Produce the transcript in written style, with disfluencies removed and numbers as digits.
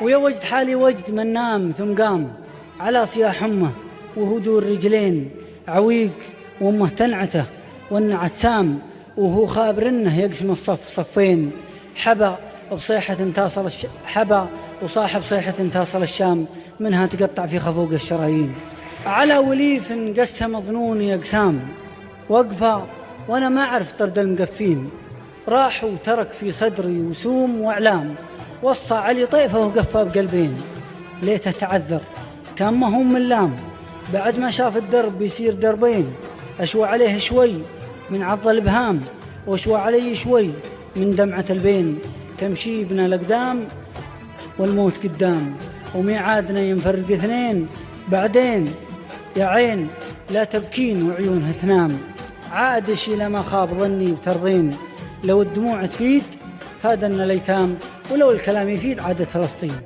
ويا وجد حالي وجد من نام ثم قام على صياح أمه وهدور رجلين عويق وأمه تنعته والنعت سام وهو خابر إنه يقسم الصف صفين حبا وصاحب صيحة تصل الشام منها تقطع في خفوق الشرايين. على وليف قسم ظنوني أقسام وقفة وأنا ما أعرف طرد المقفين راح وترك في صدري وسوم وأعلام وصى علي طيفه وقفى بقلبين ليته تعذر كان ما هو من لام بعد ما شاف الدرب بيصير دربين أشوى عليه شوي من عض الإبهام وأشوى علي شوي من دمعة البين تمشي بنا الأقدام والموت قدام وميعادنا ينفرق اثنين بعدين يا عين لا تبكين وعيونها تنام عاد الشي لما خاب ظني وترضين لو الدموع تفيد فادنا الأيتام ولو الكلام يفيد عادت فلسطين.